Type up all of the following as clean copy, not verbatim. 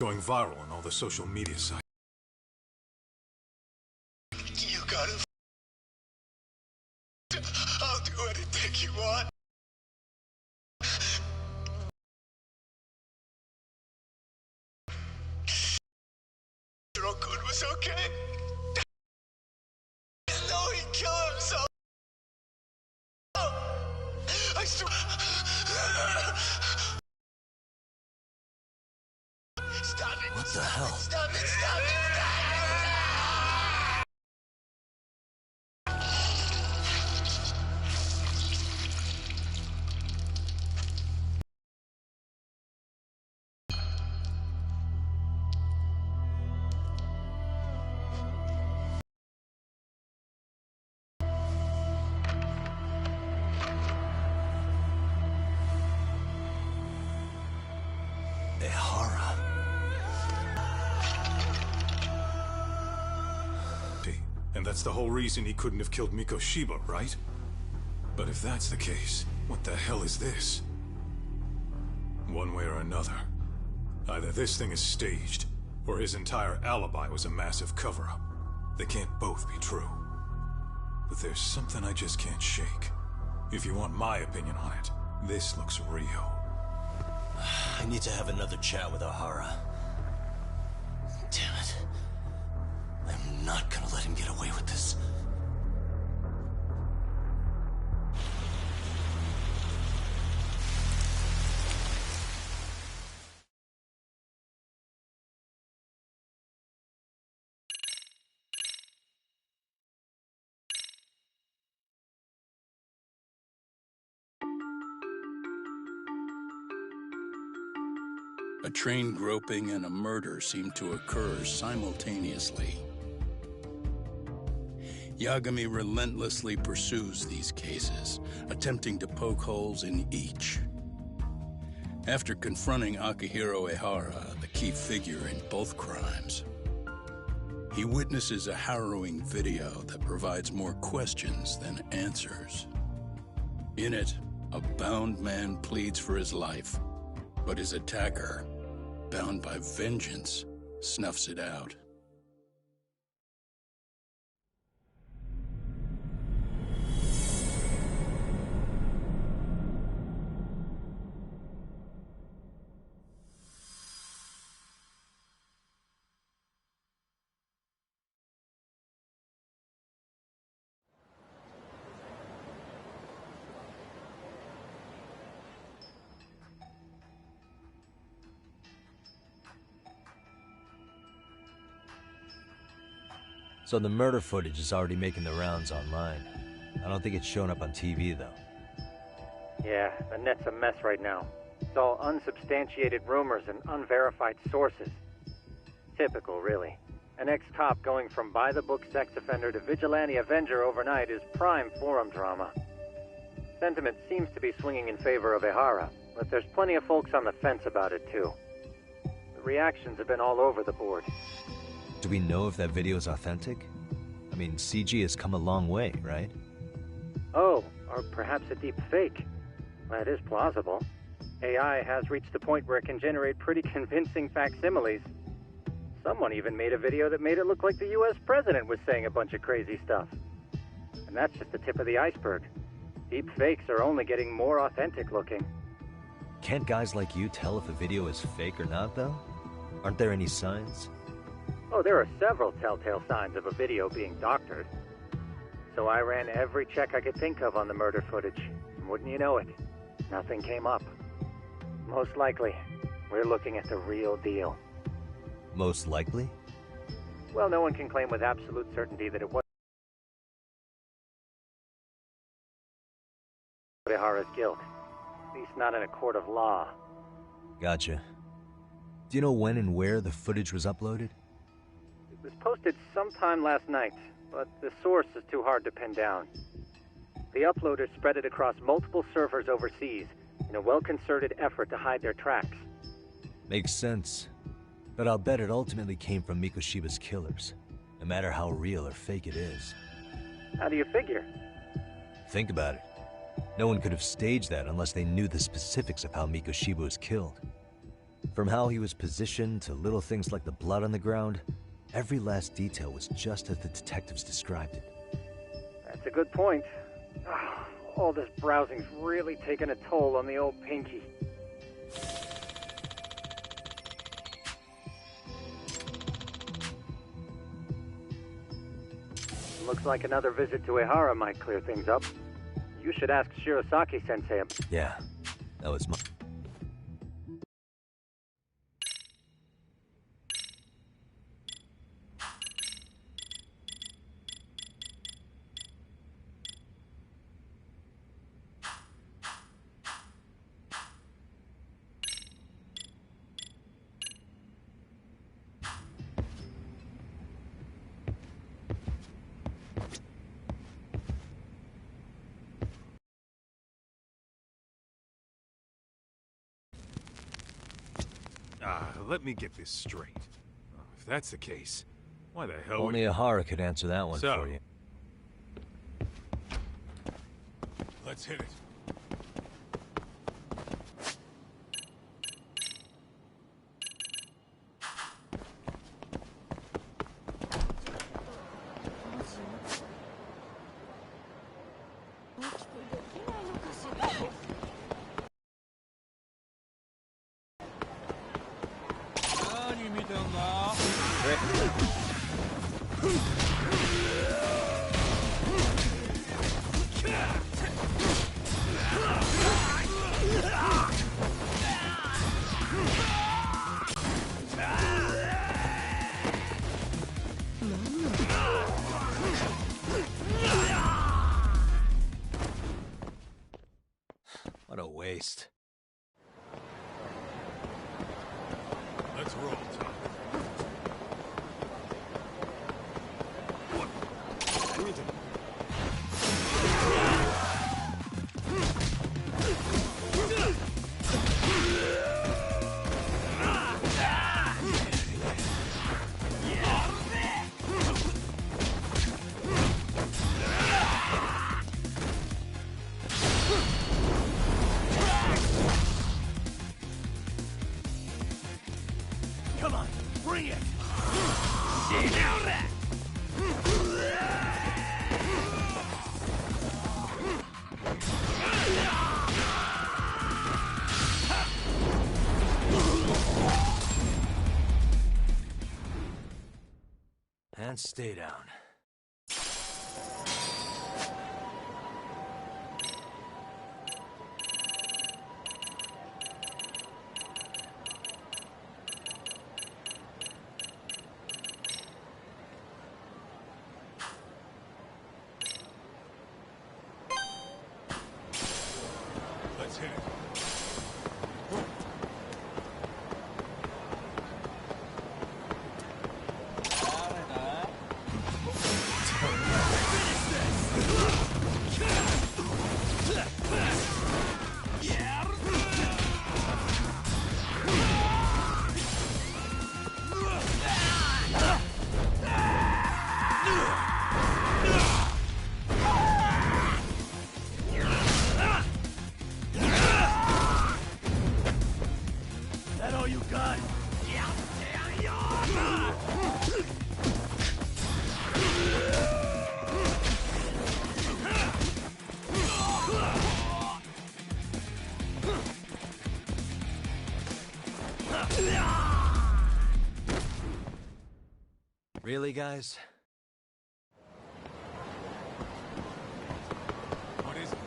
Going viral on all the social media sites. You gotta... I'll do anything you want. Your good was okay. No, he killed himself. I swear. Stop it. What the hell? Stop it, stop it, stop it! And that's the whole reason he couldn't have killed Mikoshiba, right? But if that's the case, what the hell is this? One way or another, either this thing is staged, or his entire alibi was a massive cover-up. They can't both be true. But there's something I just can't shake. If you want my opinion on it, this looks real. I need to have another chat with O'Hara. Damn it. I'm not gonna let him get away with this. A train groping and a murder seem to occur simultaneously. Yagami relentlessly pursues these cases, attempting to poke holes in each. After confronting Akihiro Ehara, the key figure in both crimes, he witnesses a harrowing video that provides more questions than answers. In it, a bound man pleads for his life, but his attacker, bound by vengeance, snuffs it out. So the murder footage is already making the rounds online. I don't think it's showing up on TV, though. Yeah, the net's a mess right now. It's all unsubstantiated rumors and unverified sources. Typical, really. An ex-cop going from by-the-book sex offender to vigilante avenger overnight is prime forum drama. Sentiment seems to be swinging in favor of Ehara, but there's plenty of folks on the fence about it, too. The reactions have been all over the board. Do we know if that video is authentic? I mean, CG has come a long way, right? Oh, or perhaps a deep fake. That is plausible. AI has reached the point where it can generate pretty convincing facsimiles. Someone even made a video that made it look like the US president was saying a bunch of crazy stuff. And that's just the tip of the iceberg. Deep fakes are only getting more authentic looking. Can't guys like you tell if a video is fake or not, though? Aren't there any signs? Oh, there are several telltale signs of a video being doctored. So I ran every check I could think of on the murder footage. And wouldn't you know it, nothing came up. Most likely, we're looking at the real deal. Most likely? Well, no one can claim with absolute certainty that it was Ehara's guilt. At least not in a court of law. Gotcha. Do you know when and where the footage was uploaded? It was posted sometime last night, but the source is too hard to pin down. The uploaders spread it across multiple servers overseas in a well-concerted effort to hide their tracks. Makes sense. But I'll bet it ultimately came from Mikoshiba's killers, no matter how real or fake it is. How do you figure? Think about it. No one could have staged that unless they knew the specifics of how Mikoshiba was killed. From how he was positioned to little things like the blood on the ground, every last detail was just as the detectives described it. That's a good point. All this browsing's really taken a toll on the old pinky. Looks like another visit to Ehara might clear things up. You should ask Shirosaki-sensei. Yeah, that was my... Let me get this straight. If that's the case, why the hell... Only Ehara could answer that one for you. Let's hit it. What a waste. Let's roll, Tom. Come on, bring it! And stay down. Let's hit it. That all you got? Really, guys? What is it?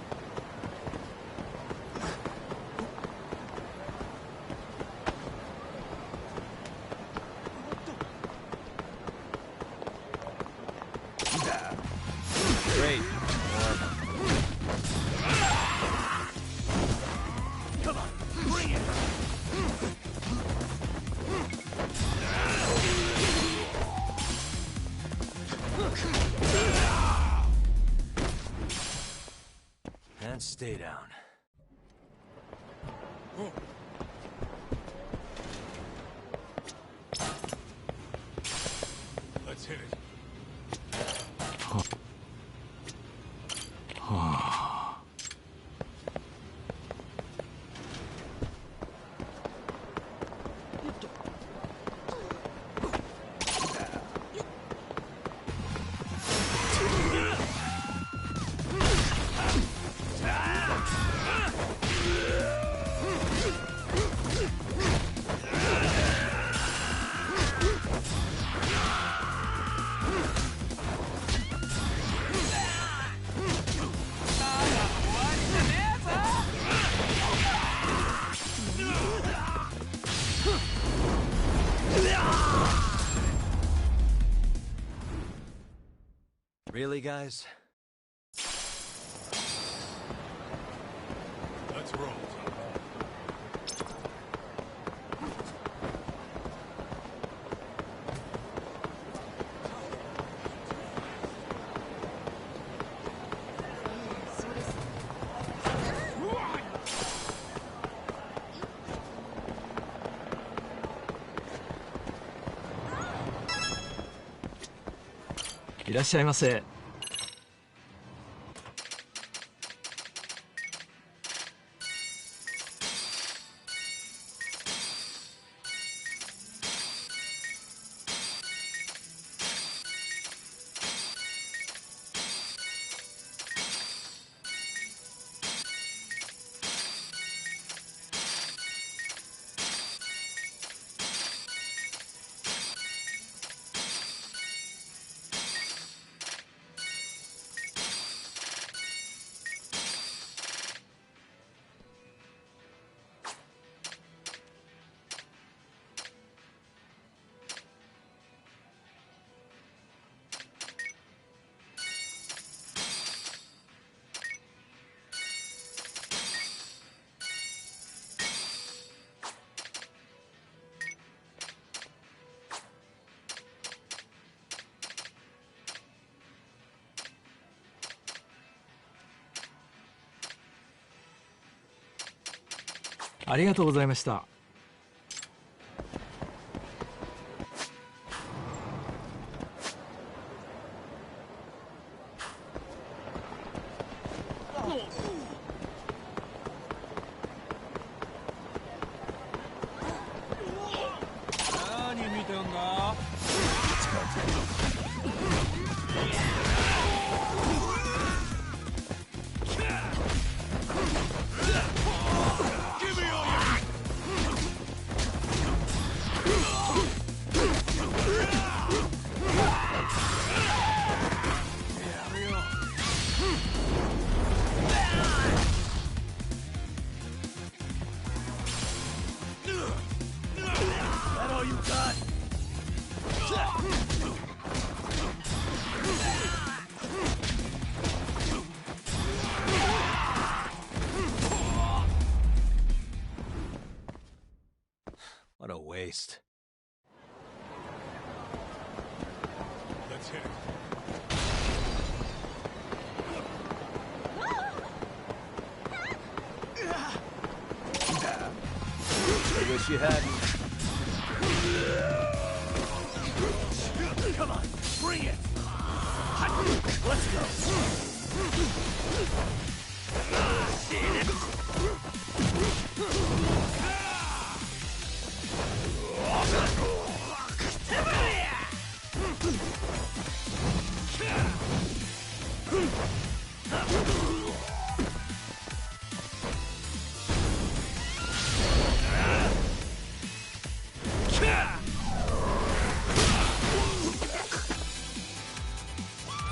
Great. Come on, bring it! And stay down. Let's hit it. Really, guys? Let's roll. いらっしゃいませ。ありがとうございました。何見てんだ。What a waste. Let's hit it. I wish you hadn't. Come on, bring it! Let's go!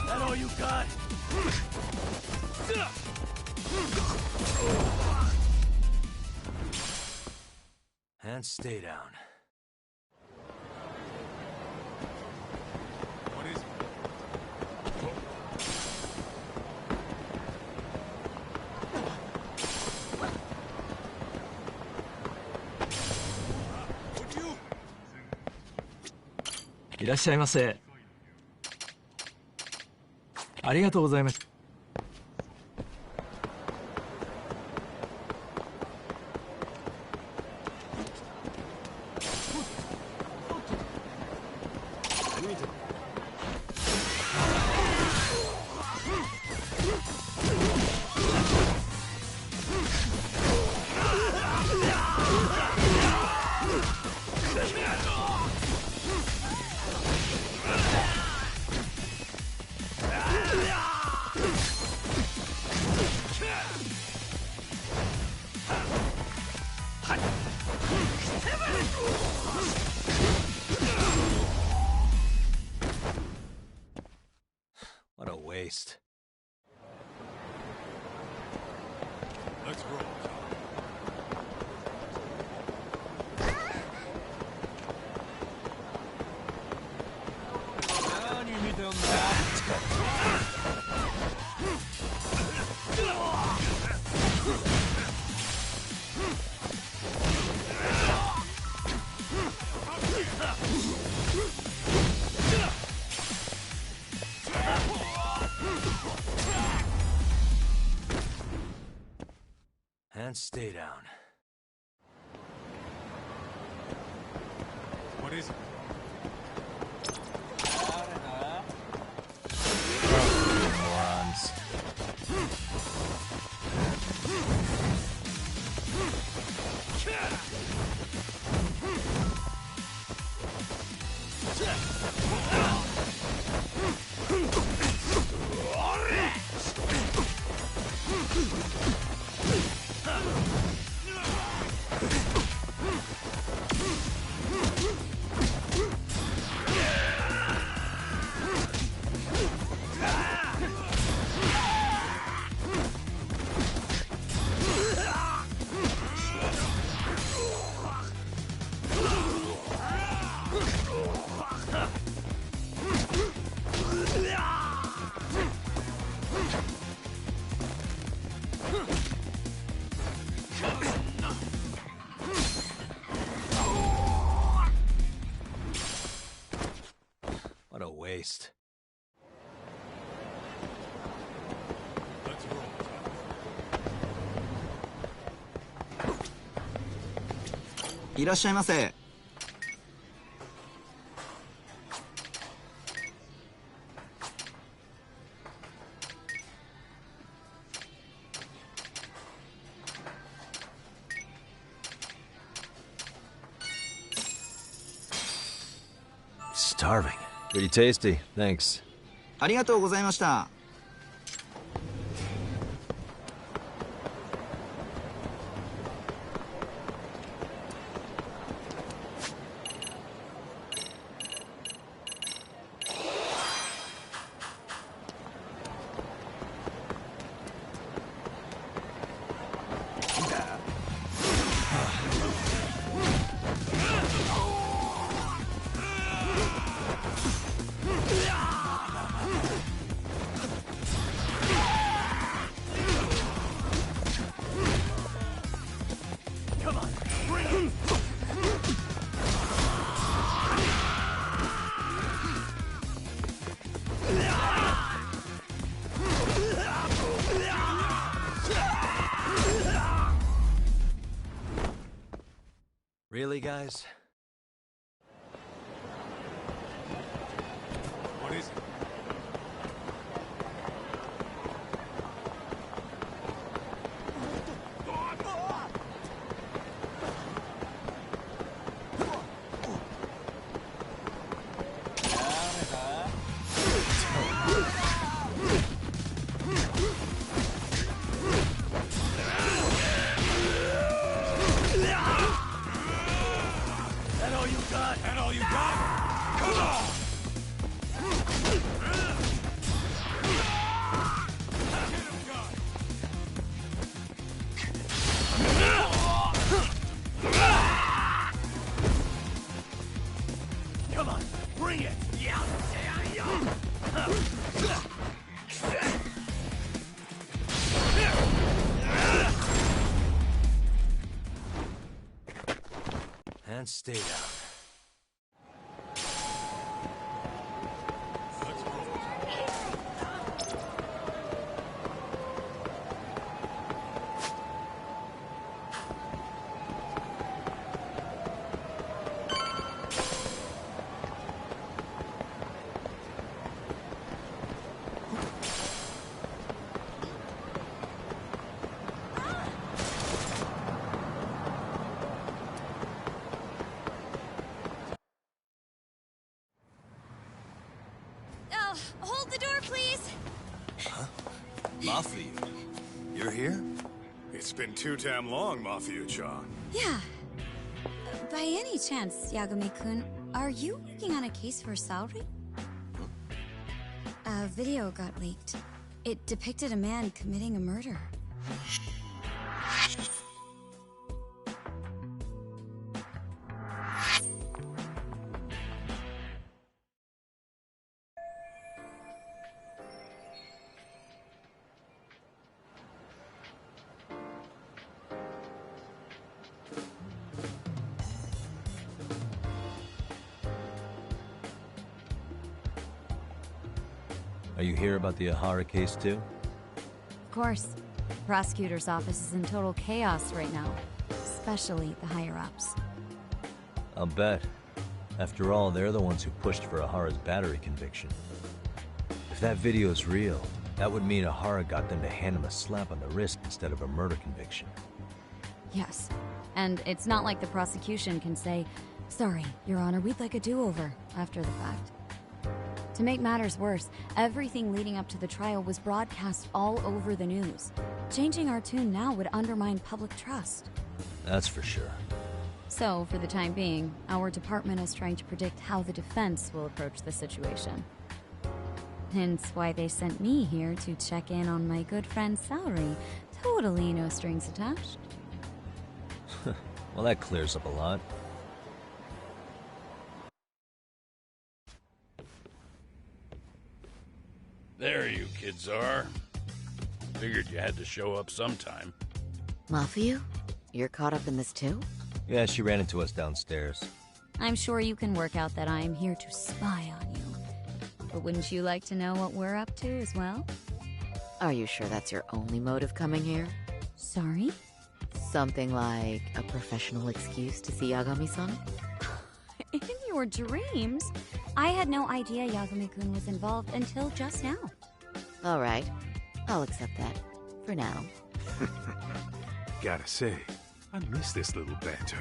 That all you got? And stay down. What is it? Would you? いらっしゃいませ。ありがとうございます。What a waste. Let's roll. And stay down. What is it? Morons. What a waste. Let's roll. いらっしゃいませ。Starving. Pretty tasty. Thanks. ありがとうございました。Really, guys? What is it? That all you got? Come on! Get him, God! Come on, bring it! And stay down. Let's roll. Hold the door, please. Mafia, you're here? It's been too damn long, Mafia-chan. Yeah. By any chance, Yagami-kun, are you working on a case for Saori? A video got leaked. It depicted a man committing a murder. Are you here about the Ahara case too? Of course. The prosecutor's office is in total chaos right now, especially the higher-ups. I'll bet. After all, they're the ones who pushed for Ahara's battery conviction. If that video is real, that would mean Ahara got them to hand him a slap on the wrist instead of a murder conviction. Yes. And it's not like the prosecution can say, "Sorry, Your Honor, we'd like a do-over," after the fact. To make matters worse, everything leading up to the trial was broadcast all over the news. Changing our tune now would undermine public trust. That's for sure. So, for the time being, our department is trying to predict how the defense will approach the situation. Hence why they sent me here to check in on my good friend's salary. Totally no strings attached. Well, that clears up a lot. There you kids are. Figured you had to show up sometime. Mafiu? You're caught up in this too? Yeah, she ran into us downstairs. I'm sure you can work out that I'm here to spy on you. But wouldn't you like to know what we're up to as well? Are you sure that's your only motive coming here? Sorry? Something like a professional excuse to see Yagami-san? In your dreams? I had no idea Yagami-kun was involved until just now. All right. I'll accept that. For now. Gotta say, I miss this little banter.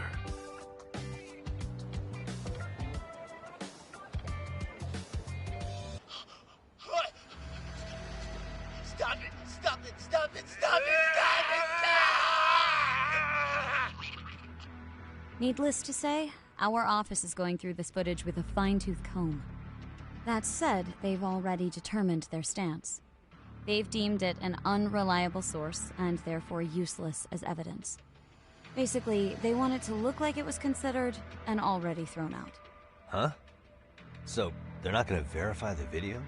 What? Stop it! Stop it! Stop it! Stop it! Stop it! Needless to say, our office is going through this footage with a fine-tooth comb. That said, they've already determined their stance. They've deemed it an unreliable source and therefore useless as evidence. Basically, they want it to look like it was considered and already thrown out. Huh? So, they're not gonna verify the video?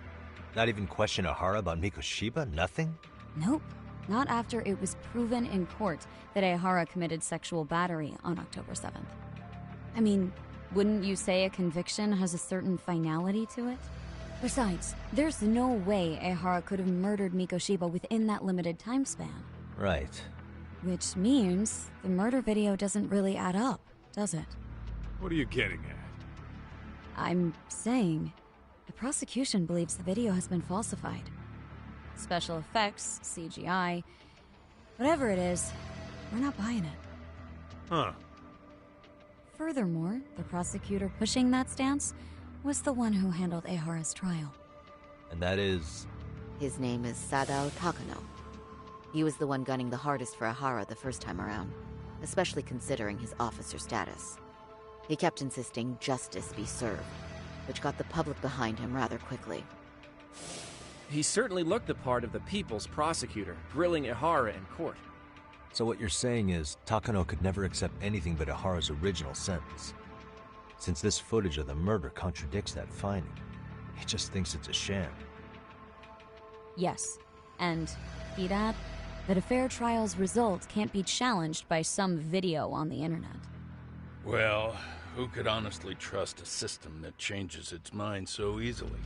Not even question Ahara about Mikoshiba? Nothing? Nope. Not after it was proven in court that Ahara committed sexual battery on October 7th. I mean, wouldn't you say a conviction has a certain finality to it? Besides, there's no way Ahara could have murdered Mikoshiba within that limited time span. Right. Which means the murder video doesn't really add up, does it? What are you getting at? I'm saying the prosecution believes the video has been falsified. Special effects, CGI, whatever it is, we're not buying it. Huh. Furthermore, the prosecutor pushing that stance was the one who handled Ahara's trial. And that is... His name is Sadao Takano. He was the one gunning the hardest for Ahara the first time around, especially considering his officer status. He kept insisting justice be served, which got the public behind him rather quickly. He certainly looked the part of the people's prosecutor, grilling Ahara in court. So what you're saying is, Takano could never accept anything but Ahara's original sentence. Since this footage of the murder contradicts that finding, he just thinks it's a sham. Yes, and, Dad, that a fair trial's result can't be challenged by some video on the internet. Well, who could honestly trust a system that changes its mind so easily?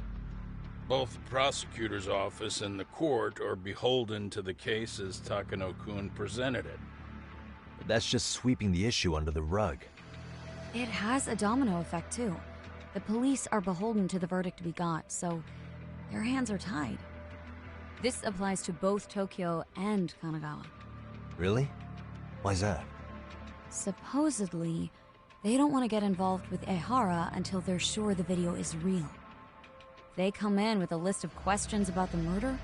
Both the prosecutor's office and the court are beholden to the case as Takano-kun presented it. But that's just sweeping the issue under the rug. It has a domino effect, too. The police are beholden to the verdict we got, so their hands are tied. This applies to both Tokyo and Kanagawa. Really? Why's that? Supposedly, they don't want to get involved with Ehara until they're sure the video is real. If they come in with a list of questions about the murder,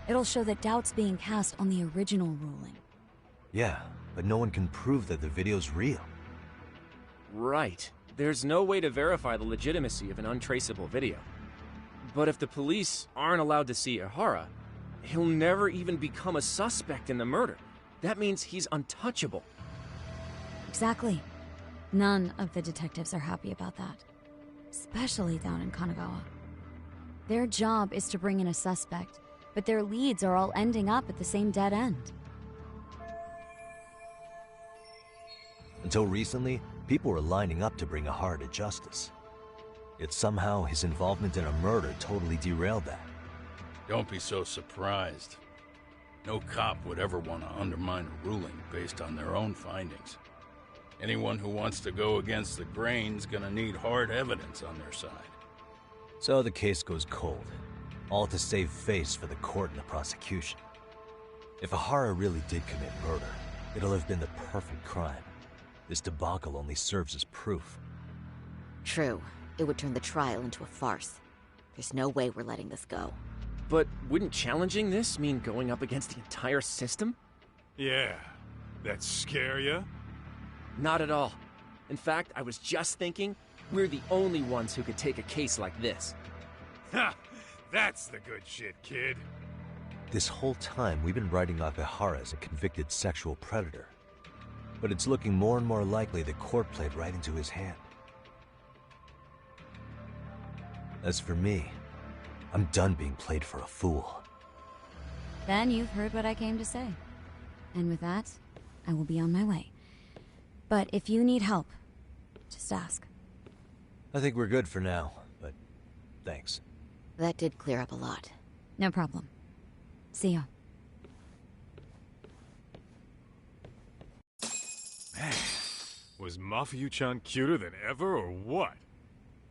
it'll show that doubt's being cast on the original ruling. Yeah, but no one can prove that the video's real. Right. There's no way to verify the legitimacy of an untraceable video. But if the police aren't allowed to see Ehara, he'll never even become a suspect in the murder. That means he's untouchable. Exactly. None of the detectives are happy about that. Especially down in Kanagawa. Their job is to bring in a suspect, but their leads are all ending up at the same dead end. Until recently, people were lining up to bring Ahara to justice. Yet somehow his involvement in a murder totally derailed that. Don't be so surprised. No cop would ever want to undermine a ruling based on their own findings. Anyone who wants to go against the grain's gonna need hard evidence on their side. So the case goes cold, all to save face for the court and the prosecution. If Ahara really did commit murder, it'll have been the perfect crime. This debacle only serves as proof. True. It would turn the trial into a farce. There's no way we're letting this go. But wouldn't challenging this mean going up against the entire system? Yeah. That scare ya? Not at all. In fact, I was just thinking, we're the only ones who could take a case like this. Ha! That's the good shit, kid. This whole time, we've been writing off Ahara as a convicted sexual predator. But it's looking more and more likely the court played right into his hand. As for me, I'm done being played for a fool. Then you've heard what I came to say. And with that, I will be on my way. But if you need help, just ask. I think we're good for now, but thanks. That did clear up a lot. No problem. See ya. Man, was Mafuyu-chan cuter than ever, or what?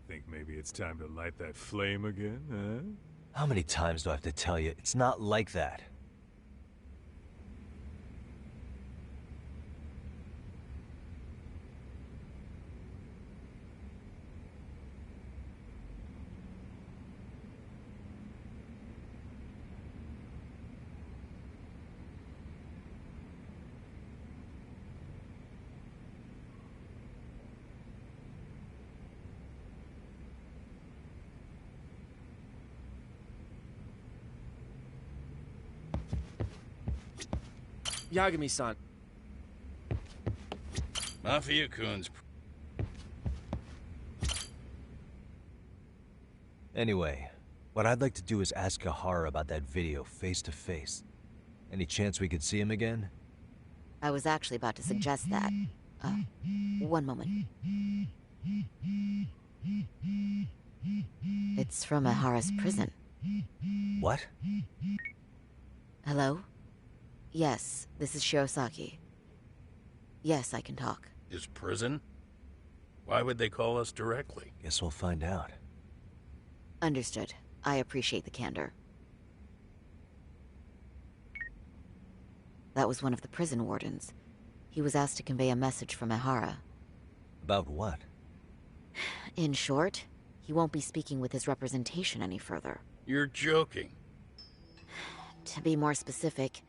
Think maybe it's time to light that flame again, huh? How many times do I have to tell you, it's not like that? Yagami-san. Mafia-kun's... Anyway, what I'd like to do is ask Ahara about that video face to face. Any chance we could see him again? I was actually about to suggest that. One moment. It's from Ahara's prison. What? Hello? Yes, this is Shirosaki. Yes, I can talk. His prison? Why would they call us directly? Guess we'll find out. Understood. I appreciate the candor. That was one of the prison wardens. He was asked to convey a message from Ahara. About what? In short, he won't be speaking with his representation any further. You're joking. To be more specific,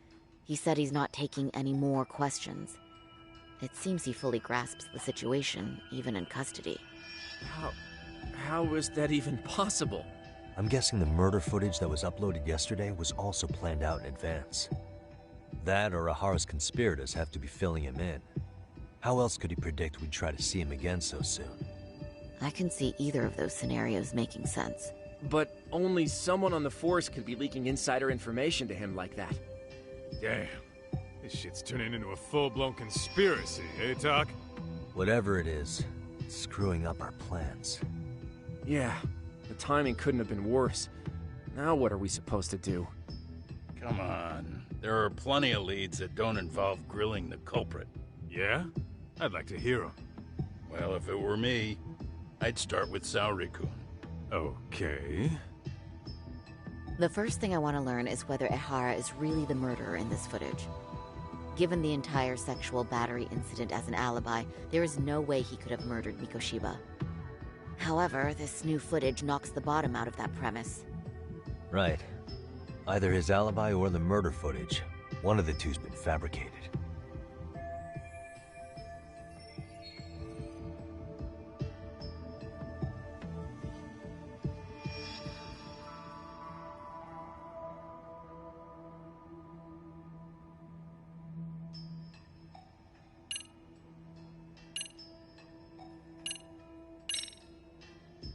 he said he's not taking any more questions. It seems he fully grasps the situation, even in custody. How is that even possible? I'm guessing the murder footage that was uploaded yesterday was also planned out in advance. That or Ahara's conspirators have to be filling him in. How else could he predict we'd try to see him again so soon? I can see either of those scenarios making sense. But only someone on the force could be leaking insider information to him like that. Damn. This shit's turning into a full-blown conspiracy, eh, Doc? Whatever it is, it's screwing up our plans. Yeah, the timing couldn't have been worse. Now what are we supposed to do? Come on. There are plenty of leads that don't involve grilling the culprit. Yeah? I'd like to hear them. Well, if it were me, I'd start with Saori-kun. Okay. The first thing I want to learn is whether Ahara is really the murderer in this footage. Given the entire sexual battery incident as an alibi, there is no way he could have murdered Mikoshiba. However, this new footage knocks the bottom out of that premise. Right. Either his alibi or the murder footage. One of the two's been fabricated.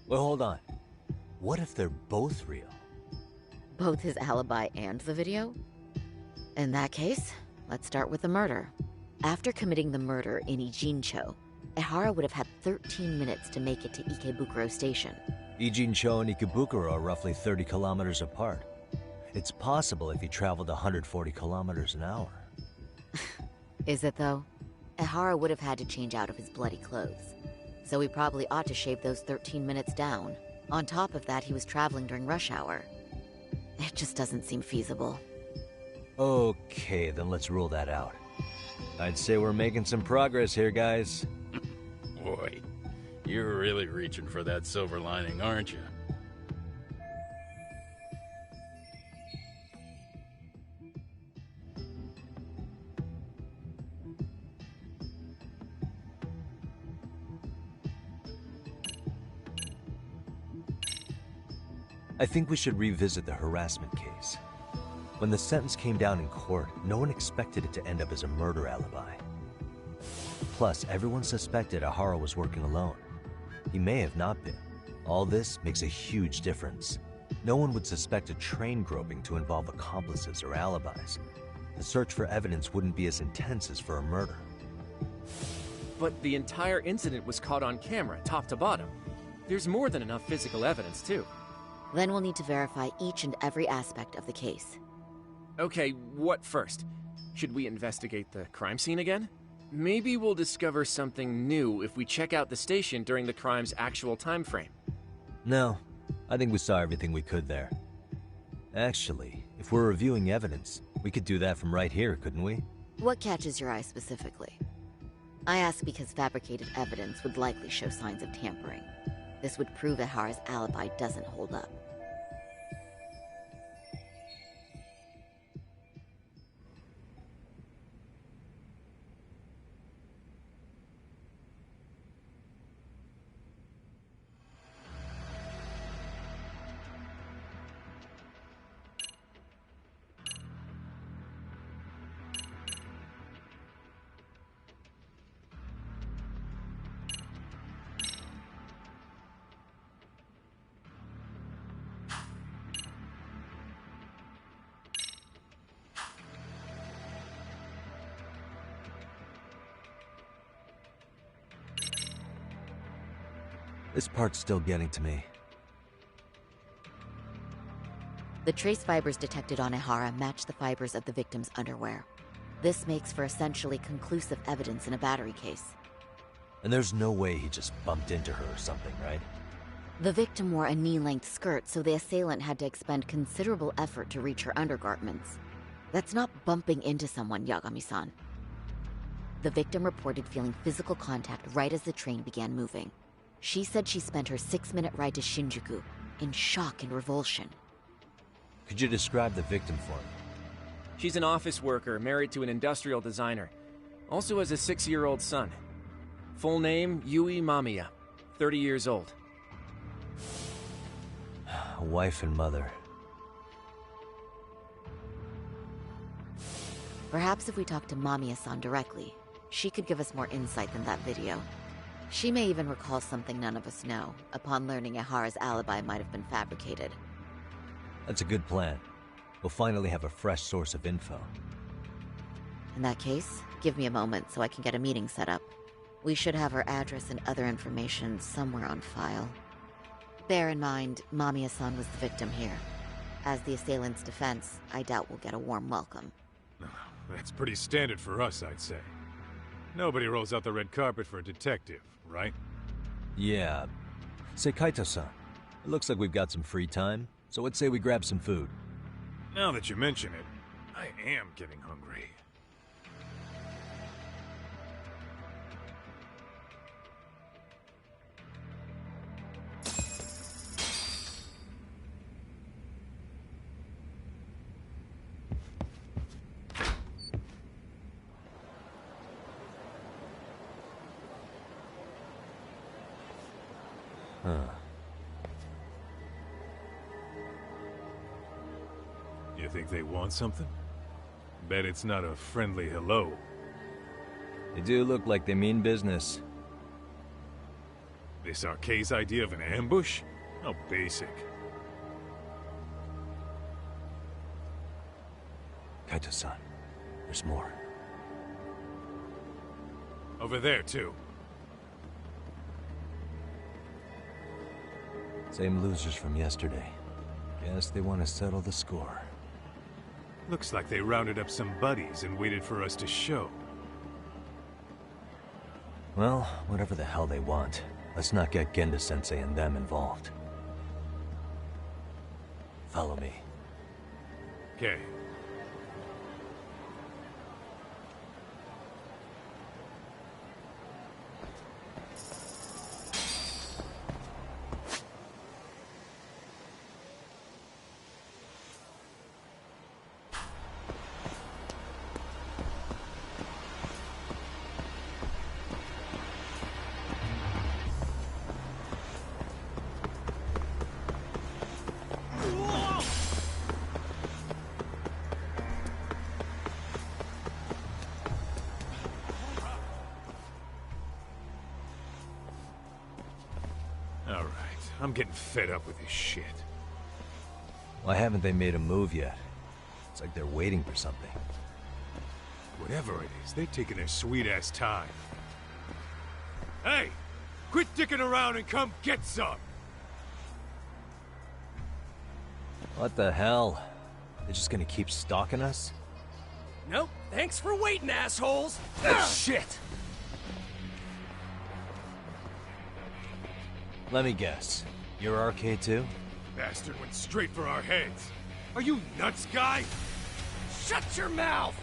Well, hold on. What if they're both real? Both his alibi and the video? In that case, let's start with the murder. After committing the murder in Ijincho, Ahara would have had 13 minutes to make it to Ikebukuro Station. Ijincho and Ikebukuro are roughly 30 kilometers apart. It's possible if he traveled 140 kilometers an hour. Is it, though? Ehara would have had to change out of his bloody clothes. So we probably ought to shave those 13 minutes down. On top of that, he was traveling during rush hour. It just doesn't seem feasible. Okay, then let's rule that out. I'd say we're making some progress here, guys. Boy, you're really reaching for that silver lining, aren't you? I think we should revisit the harassment case. When the sentence came down in court, no one expected it to end up as a murder alibi. Plus, everyone suspected Ehara was working alone. He may have not been. All this makes a huge difference. No one would suspect a train groping to involve accomplices or alibis. The search for evidence wouldn't be as intense as for a murder. But the entire incident was caught on camera, top to bottom. There's more than enough physical evidence, too. Then we'll need to verify each and every aspect of the case. Okay, what first? Should we investigate the crime scene again? Maybe we'll discover something new if we check out the station during the crime's actual time frame. No, I think we saw everything we could there. Actually, if we're reviewing evidence, we could do that from right here, couldn't we? What catches your eye specifically? I ask because fabricated evidence would likely show signs of tampering. This would prove Ehara's alibi doesn't hold up. This part's still getting to me. The trace fibers detected on Ehara match the fibers of the victim's underwear. This makes for essentially conclusive evidence in a battery case. And there's no way he just bumped into her or something, right? The victim wore a knee-length skirt, so the assailant had to expend considerable effort to reach her undergarments. That's not bumping into someone, Yagami-san. The victim reported feeling physical contact right as the train began moving. She said she spent her 6-minute ride to Shinjuku in shock and revulsion. Could you describe the victim for me? She's an office worker married to an industrial designer. Also has a 6-year-old son. Full name, Yui Mamiya, 30 years old. A wife and mother. Perhaps if we talk to Mamiya-san directly, she could give us more insight than that video. She may even recall something none of us know, upon learning Ehara's alibi might have been fabricated. That's a good plan. We'll finally have a fresh source of info. In that case, give me a moment so I can get a meeting set up. We should have her address and other information somewhere on file. Bear in mind, Mamiya-san was the victim here. As the assailant's defense, I doubt we'll get a warm welcome. That's pretty standard for us, I'd say. Nobody rolls out the red carpet for a detective, right? Yeah. Say, Kaito-san, it looks like we've got some free time, so let's say we grab some food. Now that you mention it, I am getting hungry. Huh. You think they want something? Bet it's not a friendly hello. They do look like they mean business. This Arcade's idea of an ambush? How basic. Kaito-san, there's more. Over there, too. Same losers from yesterday. Guess they want to settle the score. Looks like they rounded up some buddies and waited for us to show. Well, whatever the hell they want, let's not get Genda-sensei and them involved. Follow me. Okay. Alright, I'm getting fed up with this shit. Why haven't they made a move yet? It's like they're waiting for something. Whatever it is, they're taking their sweet-ass time. Hey! Quit dicking around and come get some! What the hell? They're just gonna keep stalking us? Nope. Thanks for waiting, assholes! Shit! Let me guess. You're RK too? Bastard went straight for our heads. Are you nuts, guy? Shut your mouth!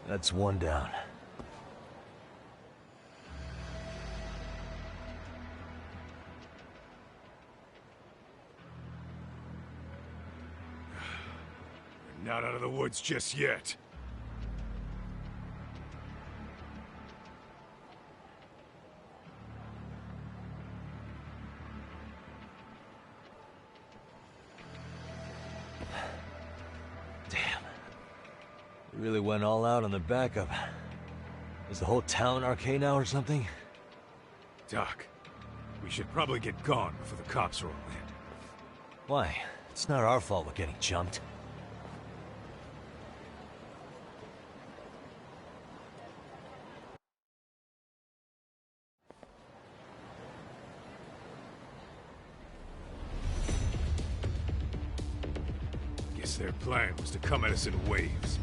That's one down. We're not out of the woods just yet. Really went all out on the backup. Is the whole town RK now or something? Doc, we should probably get gone before the cops roll in. Why? It's not our fault we're getting jumped. Guess their plan was to come at us in waves.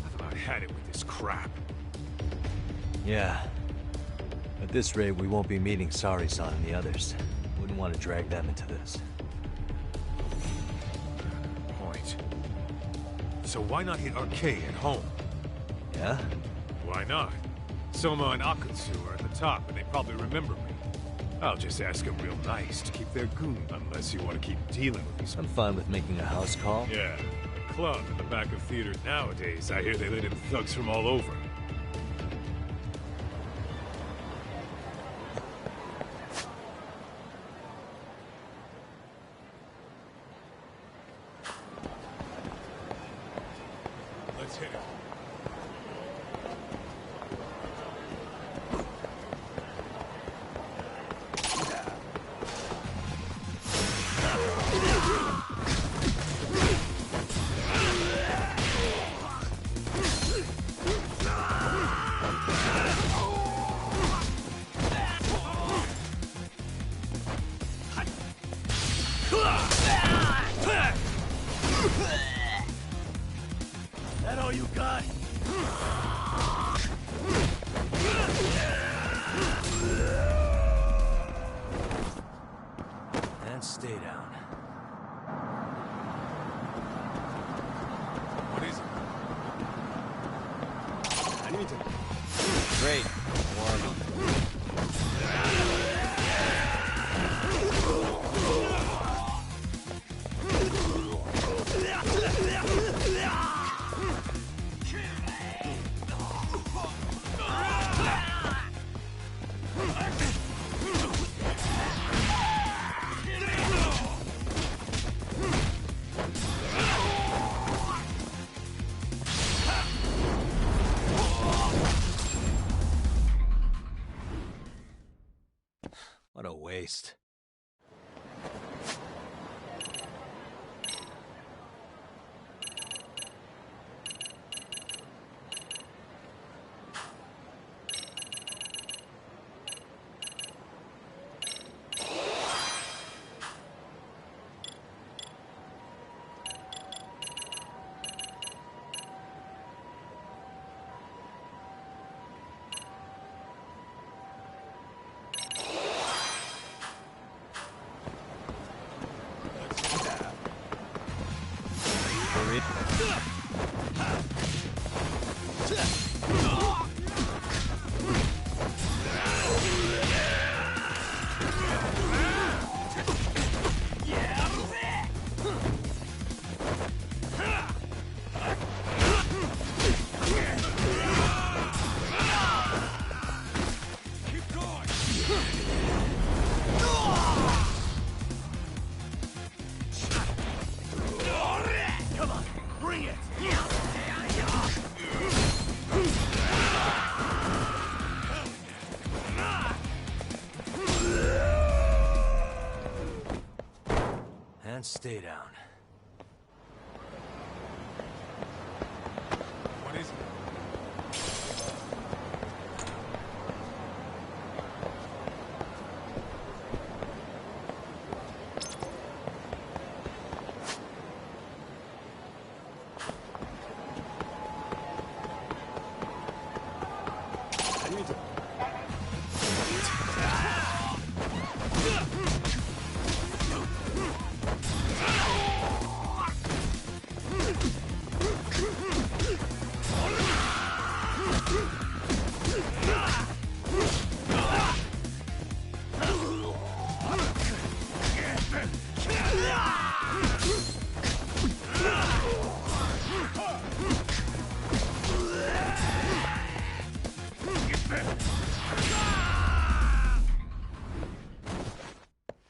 I've about had it with this crap. Yeah. At this rate, we won't be meeting Sari-san and the others. Wouldn't want to drag them into this. Point. So why not hit RK at home? Yeah? Why not? Soma and Akutsu are at the top, and they probably remember me. I'll just ask them real nice to keep their goon, unless you want to keep dealing with these. I'm fine with making a house call. Yeah. A club in the back of theaters nowadays. I hear they let in thugs from all over. Let's hit it. Great. Warm up. What a waste. And stay down. What is it?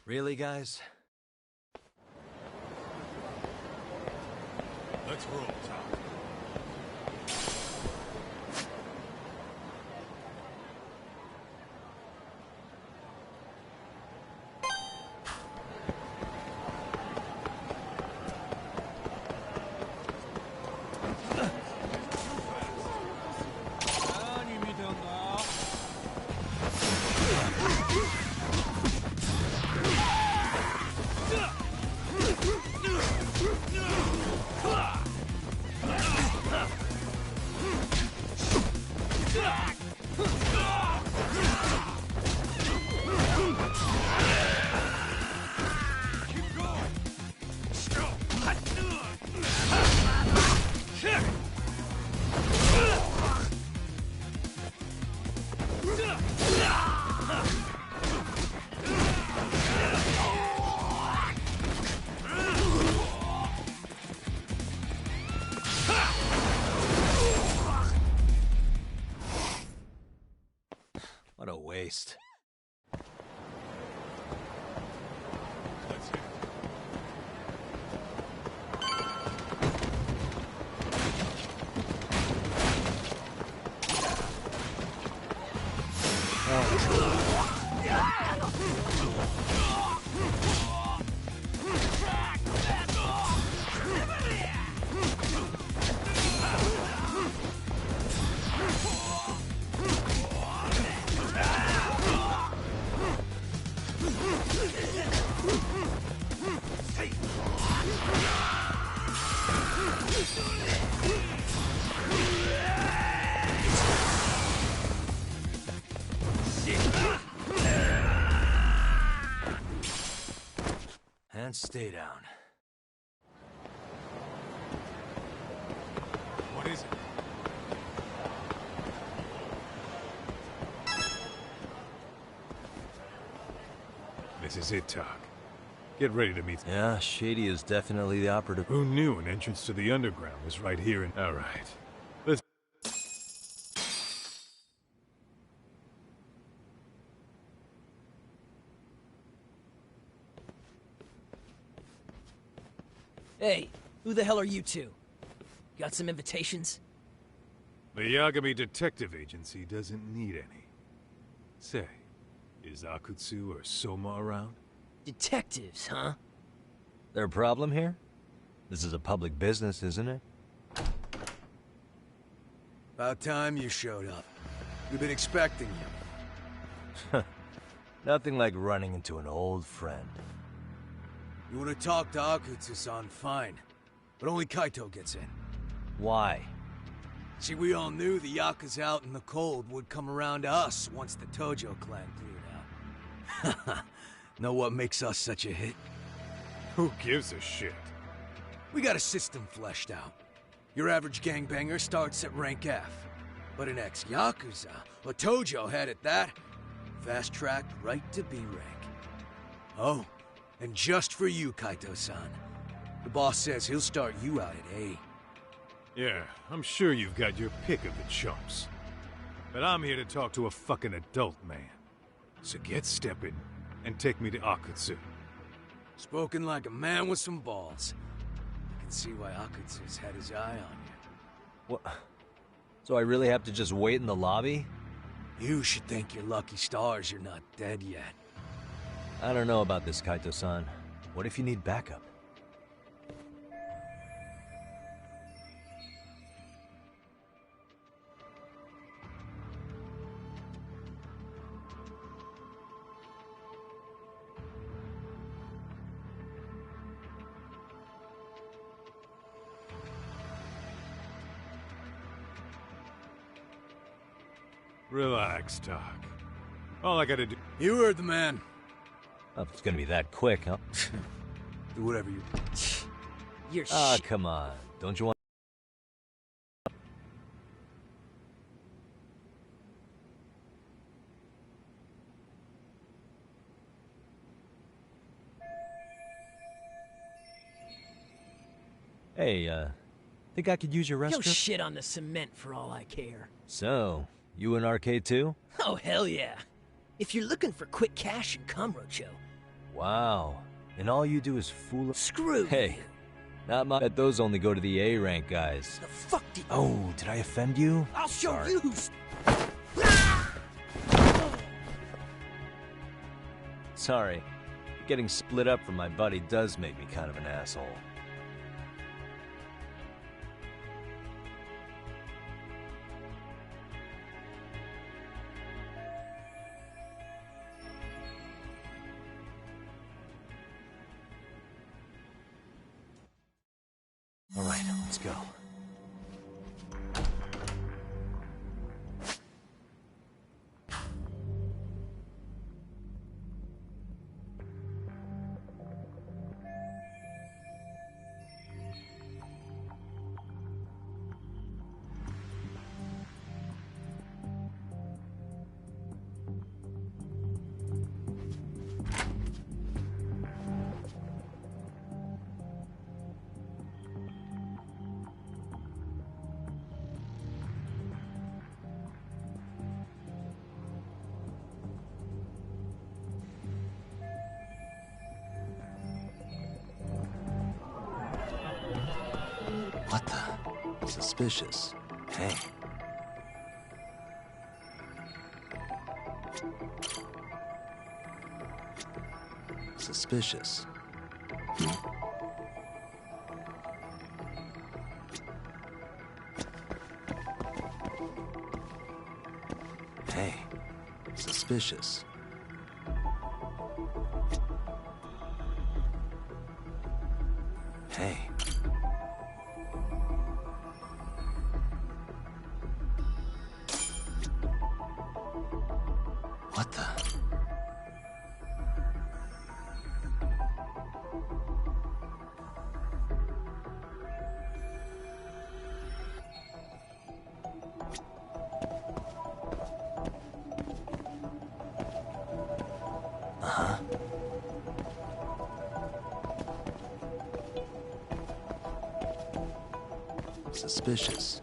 Really, guys? Let's roll, Tom. What a waste. Let's hit it. And stay down. What is it? This is it, Talk. Get ready to meet... Yeah, Shady is definitely the operative. Who knew an entrance to the underground was right here in... All right. Let's... Hey, who the hell are you two? Got some invitations? The Yagami Detective Agency doesn't need any. Say, is Akutsu or Soma around? Detectives, huh? There a problem here? This is a public business, isn't it? About time you showed up. We've been expecting you. Nothing like running into an old friend. You want to talk to Akutsu-san, fine. But only Kaito gets in. Why? See, we all knew the Yakuza out in the cold would come around to us once the Tojo clan cleared out. Know what makes us such a hit? Who gives a shit? We got a system fleshed out. Your average gangbanger starts at rank F. But an ex-Yakuza, a Tojo head at that, fast-tracked right to B rank. Oh, and just for you, Kaito-san. The boss says he'll start you out at A. Yeah, I'm sure you've got your pick of the chumps. But I'm here to talk to a fucking adult man. So get stepping and take me to Akutsu. Spoken like a man with some balls. I can see why Akutsu's had his eye on you. What? So I really have to just wait in the lobby? You should thank your lucky stars you're not dead yet. I don't know about this, Kaito-san. What if you need backup? Relax, Doc. All I gotta do... You heard the man. Oh, it's gonna be that quick, huh? Do whatever you... You're Ah, come on. Don't you want... Hey, think I could use your restroom? You'll shit on the cement for all I care. So, you in arcade too? Oh, hell yeah. If you're looking for quick cash in Kamurocho. Wow. And all you do is fool... Screw Hey, not my... Bet those only go to the A rank guys. The fuck did... Oh, did I offend you? I'll show Sorry. you who's... Sorry. Getting split up from my buddy does make me kind of an asshole. All right, let's go. What the? Suspicious. Hey. Suspicious. Hey. Suspicious. Hey. What the? Uh-huh. suspicious.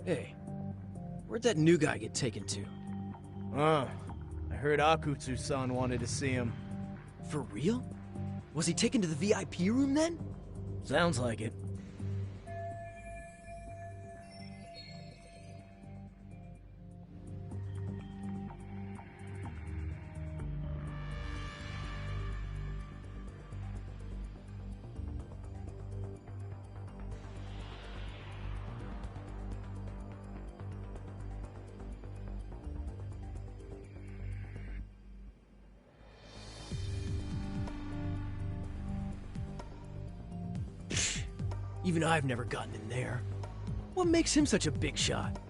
Hey, where'd that new guy get taken to? I heard Akutsu-san wanted to see him. For real? Was he taken to the VIP room then? Sounds like it. Even I've never gotten in there. What makes him such a big shot?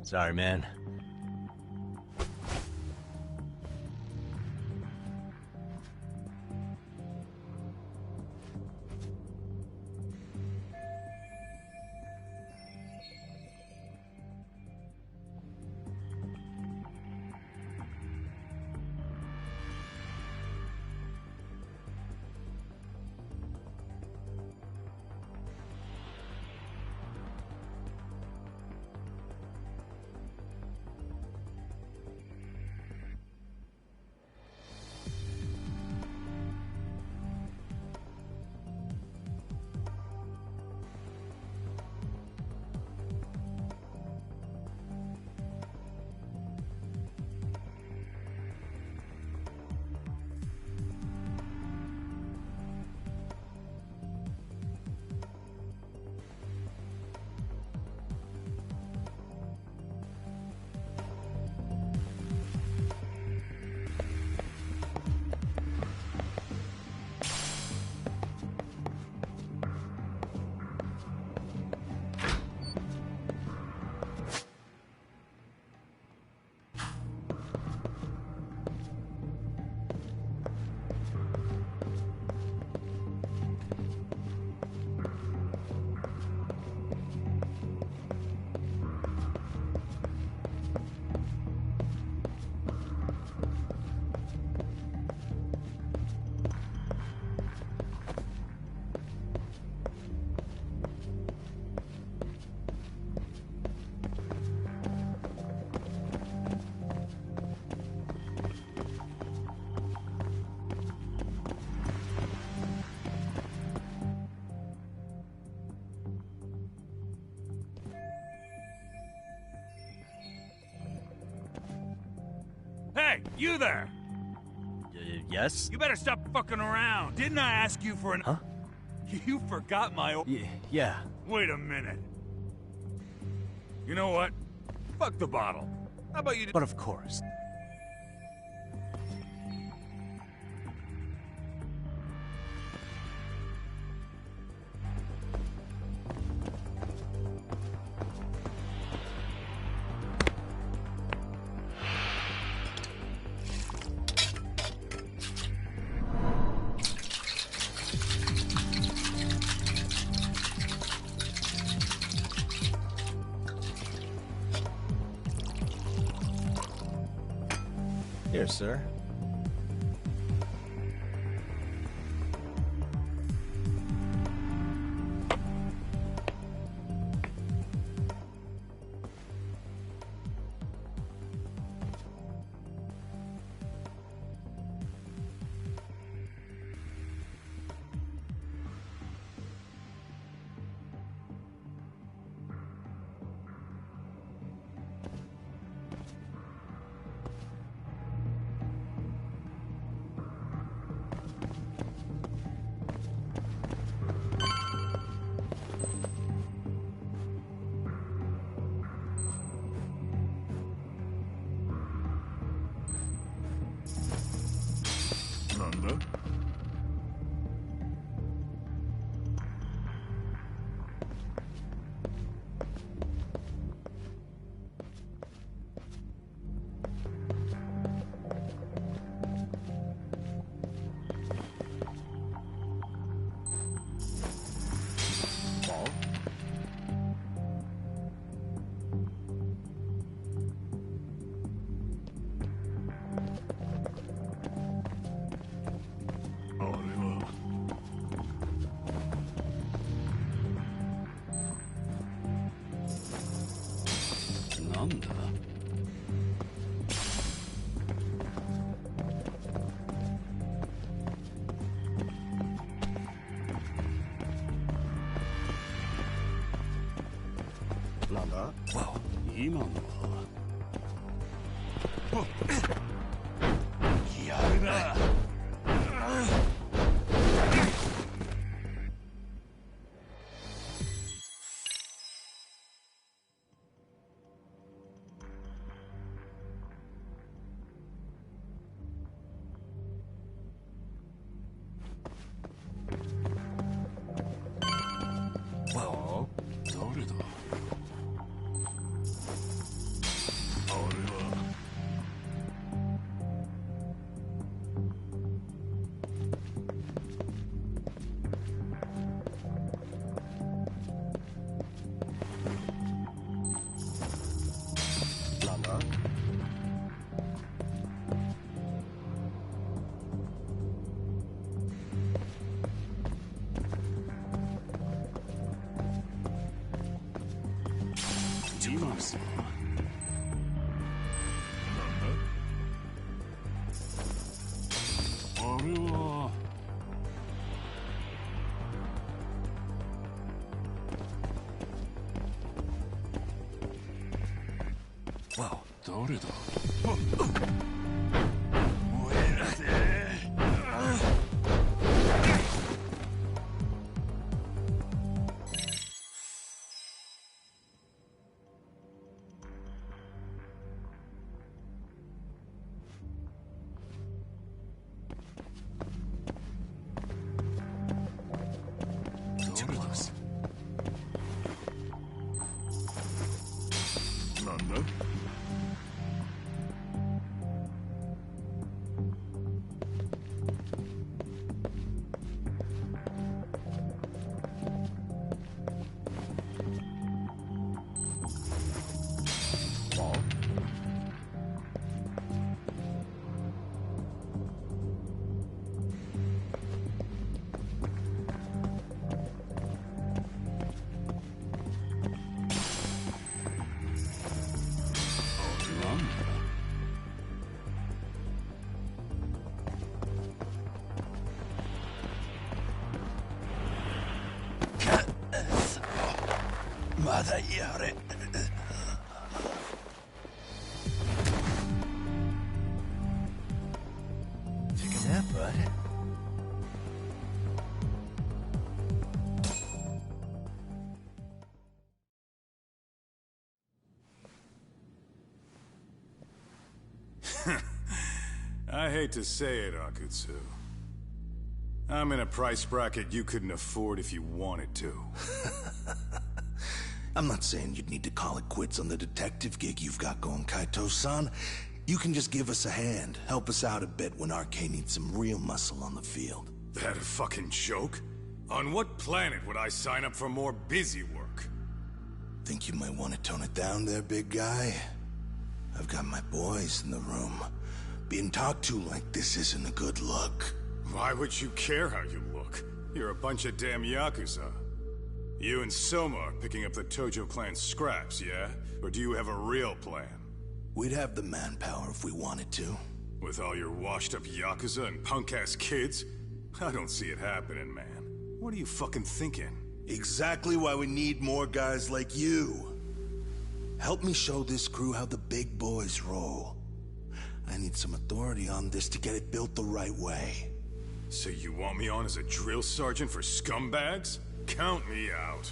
Sorry, man. Hey, you there! Yes? You better stop fucking around. Didn't I ask you for an... Huh? You forgot my... Yeah. Wait a minute. You know what? Fuck the bottle. How about you... But of course. Here, sir. Take a nap, bud. I hate to say it, Akutsu. I'm in a price bracket you couldn't afford if you wanted to. I'm not saying you'd need to call it quits on the detective gig you've got going, Kaito-san. You can just give us a hand, help us out a bit when Arcane needs some real muscle on the field. That a fucking joke? On what planet would I sign up for more busy work? Think you might want to tone it down there, big guy? I've got my boys in the room. Being talked to like this isn't a good look. Why would you care how you look? You're a bunch of damn Yakuza. You and Soma are picking up the Tojo clan's scraps, yeah? Or do you have a real plan? We'd have the manpower if we wanted to. With all your washed-up Yakuza and punk-ass kids? I don't see it happening, man. What are you fucking thinking? Exactly why we need more guys like you. Help me show this crew how the big boys roll. I need some authority on this to get it built the right way. So you want me on as a drill sergeant for scumbags? Count me out.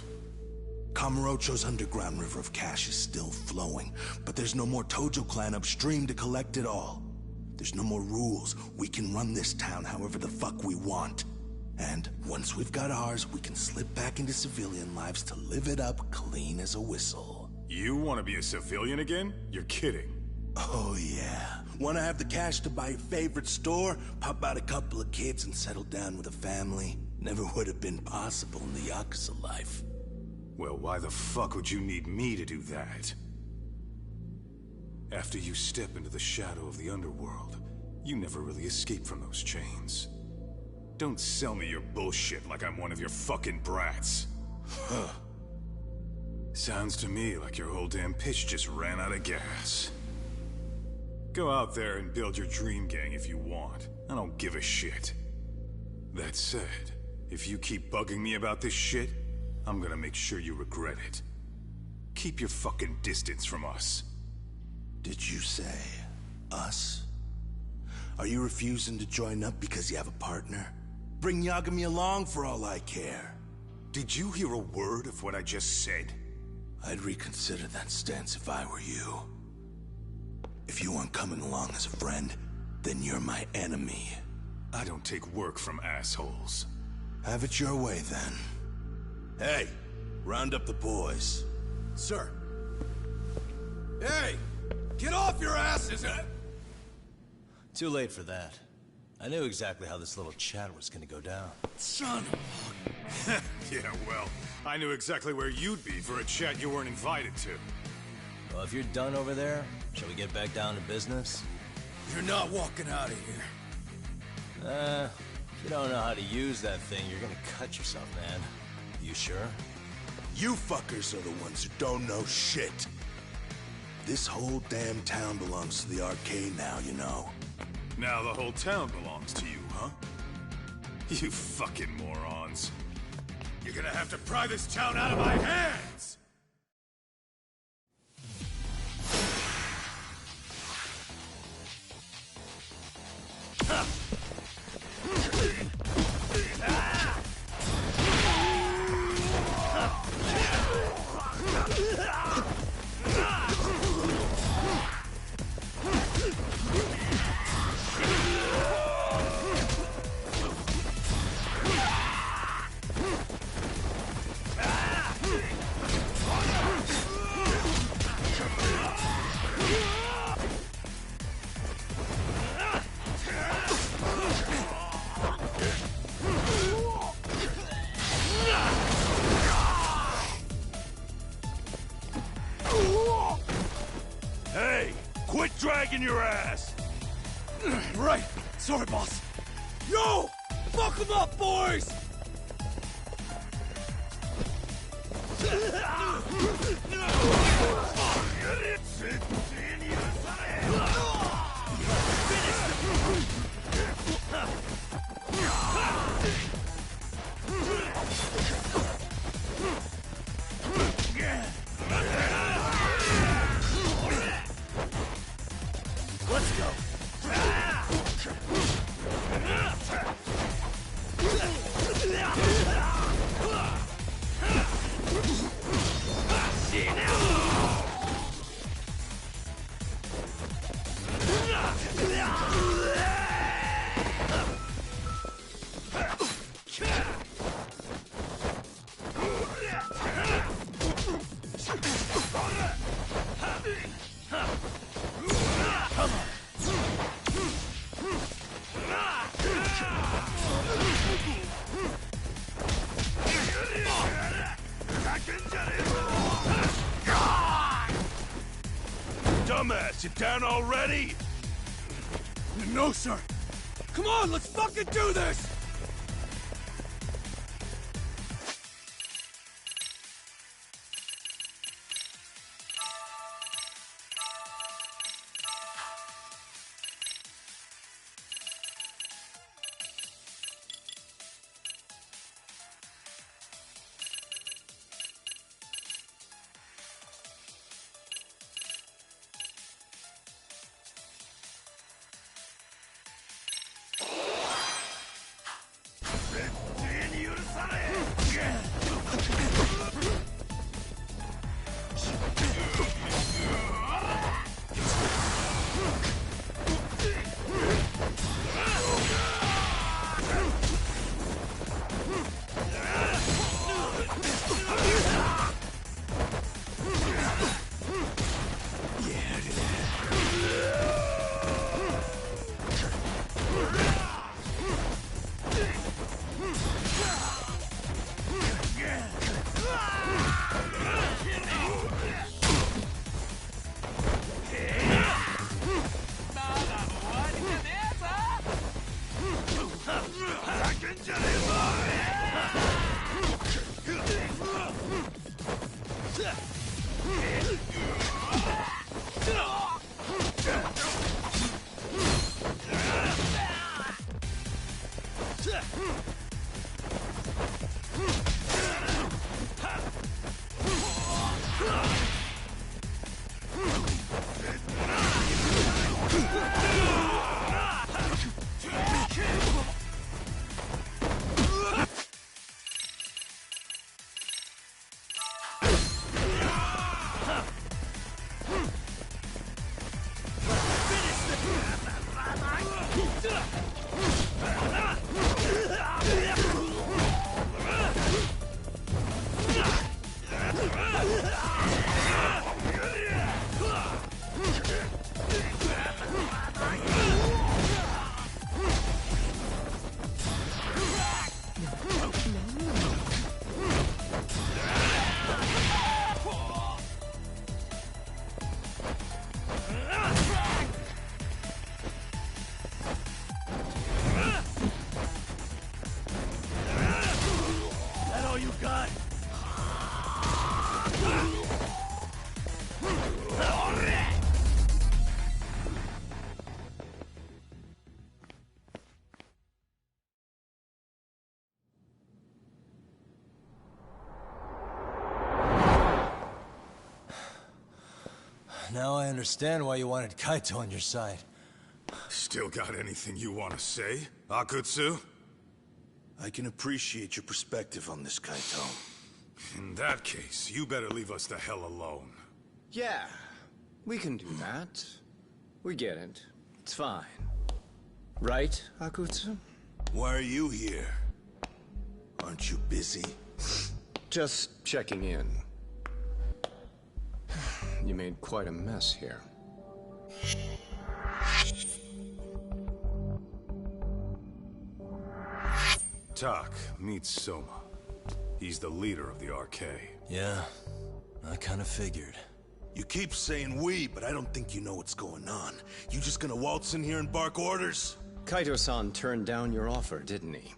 Kamurocho's underground river of cash is still flowing, but there's no more Tojo clan upstream to collect it all. There's no more rules. We can run this town however the fuck we want. And once we've got ours, we can slip back into civilian lives to live it up clean as a whistle. You want to be a civilian again? You're kidding. Oh yeah. Want to have the cash to buy your favorite store, pop out a couple of kids and settle down with a family? Never would have been possible in the Yakuza life. Well, why the fuck would you need me to do that? After you step into the shadow of the underworld, you never really escape from those chains. Don't sell me your bullshit like I'm one of your fucking brats. Huh. Sounds to me like your whole damn pitch just ran out of gas. Go out there and build your dream gang if you want. I don't give a shit. That said, if you keep bugging me about this shit, I'm gonna make sure you regret it. Keep your fucking distance from us. Did you say us? Are you refusing to join up because you have a partner? Bring Yagami along for all I care. Did you hear a word of what I just said? I'd reconsider that stance if I were you. If you aren't coming along as a friend, then you're my enemy. I don't take work from assholes. Have it your way, then. Hey, round up the boys. Sir. Hey! Get off your asses! Too late for that. I knew exactly how this little chat was gonna go down. Son of Yeah, well, I knew exactly where you'd be for a chat you weren't invited to. Well, if you're done over there, shall we get back down to business? You're not walking out of here. If you don't know how to use that thing, you're gonna cut yourself, man. You sure? You fuckers are the ones who don't know shit. This whole damn town belongs to the arcade now, you know. Now the whole town belongs to you, huh? You fucking morons. You're gonna have to pry this town out of my hands! Hey, quit dragging your ass! Right! Sorry, boss. Yo! Fuck them up, boys! Let's go. Dumbass, you down already? No, sir! Come on, let's fucking do this! Now I understand why you wanted Kaito on your side. Still got anything you want to say, Akutsu? I can appreciate your perspective on this, Kaito. In that case, you better leave us the hell alone. Yeah, we can do that. We get it. It's fine. Right, Akutsu? Why are you here? Aren't you busy? Just checking in. You made quite a mess here. Tak meets Soma. He's the leader of the RK. Yeah, I kind of figured. You keep saying we, but I don't think you know what's going on. You just gonna waltz in here and bark orders? Kaito-san turned down your offer, didn't he?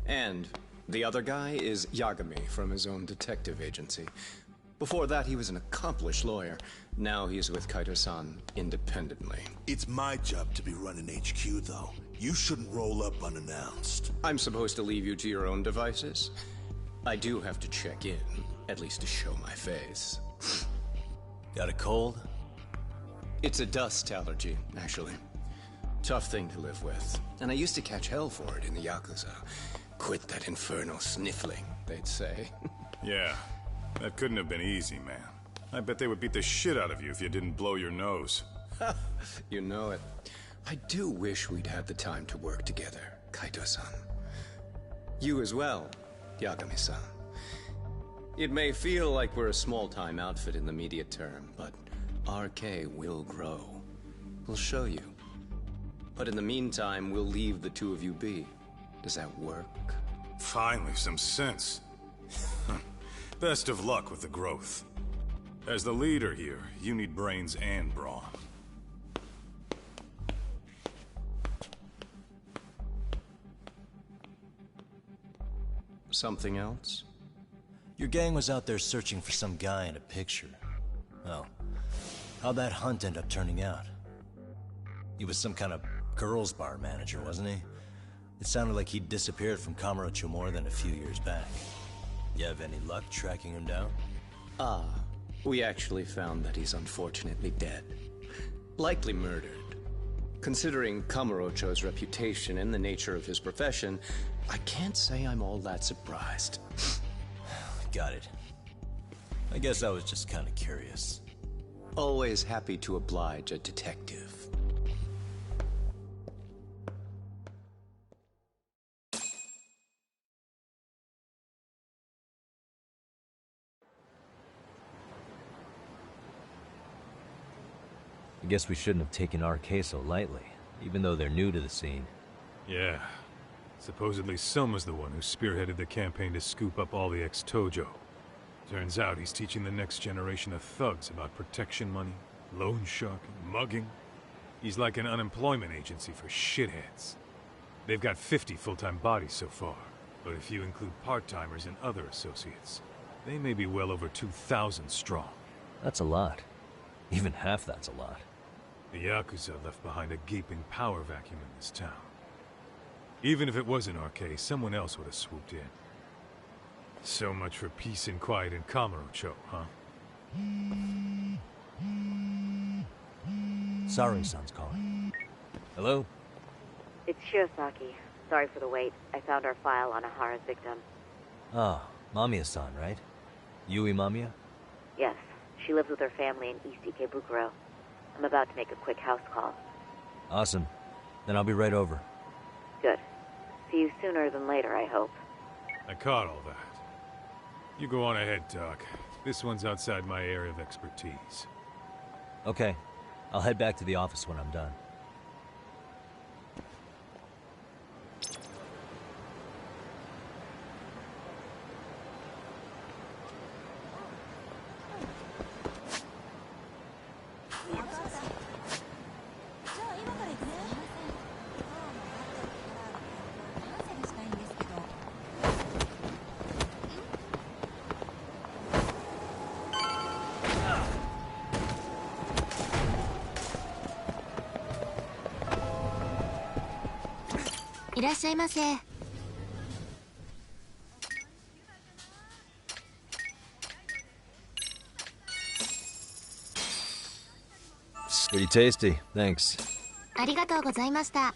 And the other guy is Yagami from his own detective agency. Before that, he was an accomplished lawyer. Now he's with Kaito-san independently. It's my job to be running HQ, though. You shouldn't roll up unannounced. I'm supposed to leave you to your own devices? I do have to check in, at least to show my face. Got a cold? It's a dust allergy, actually. Tough thing to live with. And I used to catch hell for it in the Yakuza. Quit that infernal sniffling, they'd say. Yeah. That couldn't have been easy, man. I bet they would beat the shit out of you if you didn't blow your nose. You know it. I do wish we'd had the time to work together, Kaito-san. You as well, Yagami-san. It may feel like we're a small-time outfit in the immediate term, but RK will grow. We'll show you. But in the meantime, we'll leave the two of you be. Does that work? Finally, some sense. Best of luck with the growth. As the leader here, you need brains and brawn. Something else? Your gang was out there searching for some guy in a picture. Oh, how'd that hunt end up turning out? He was some kind of girls' bar manager, wasn't he? It sounded like he'd disappeared from Kamurocho more than a few years back. You have any luck tracking him down? Ah, we actually found that he's unfortunately dead. Likely murdered. Considering Kamurocho's reputation and the nature of his profession, I can't say I'm all that surprised. Got it. I guess I was just kind of curious. Always happy to oblige a detective. I guess we shouldn't have taken our case so lightly, even though they're new to the scene. Yeah. Supposedly Selma's the one who spearheaded the campaign to scoop up all the ex-Tojo. Turns out he's teaching the next generation of thugs about protection money, loan sharking, mugging. He's like an unemployment agency for shitheads. They've got 50 full-time bodies so far, but if you include part-timers and other associates, they may be well over 2,000 strong. That's a lot. Even half that's a lot. The Yakuza left behind a gaping power vacuum in this town. Even if it wasn't our case, someone else would have swooped in. So much for peace and quiet in Kamurocho, huh? Sari-san's calling. Hello? It's Shirosaki. Sorry for the wait. I found our file on Ahara's victim. Ah, Mamiya-san, right? Yui Mamiya? Yes. She lives with her family in East Ikebukuro. I'm about to make a quick house call. Awesome. Then I'll be right over. Good. See you sooner than later, I hope. I caught all that. You go on ahead, Doc. This one's outside my area of expertise. Okay. I'll head back to the office when I'm done. Pretty tasty, thanks. ありがとうございました。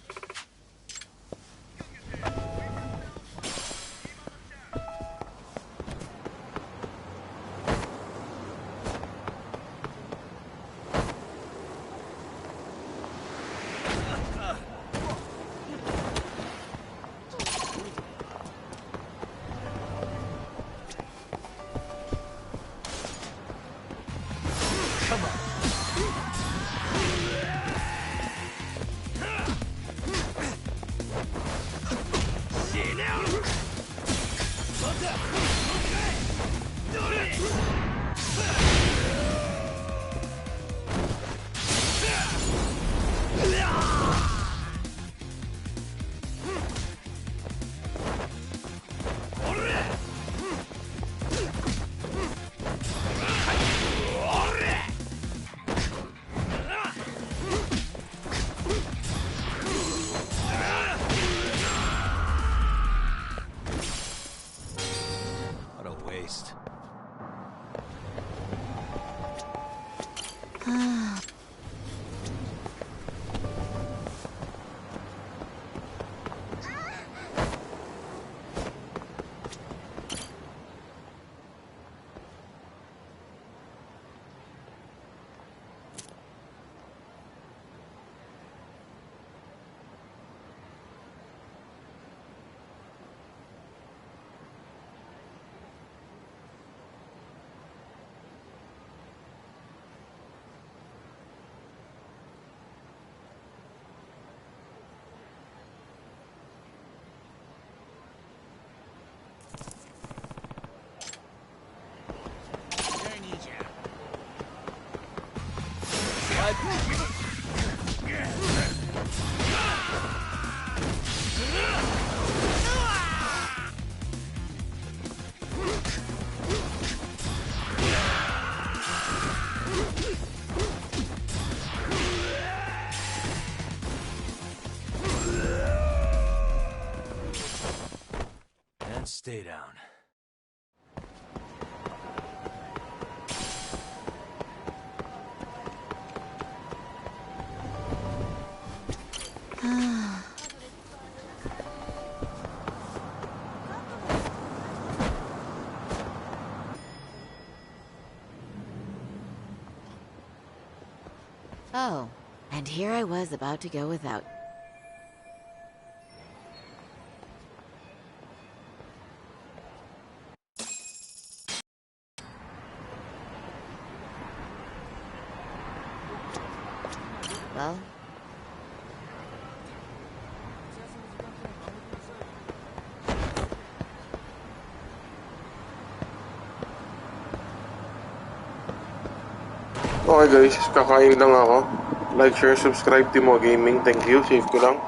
Stay down. Oh, and here I was about to go without. Well, Okay guys, kakain lang ako. Like, share, subscribe, Timo Gaming. Thank you. Save ko lang.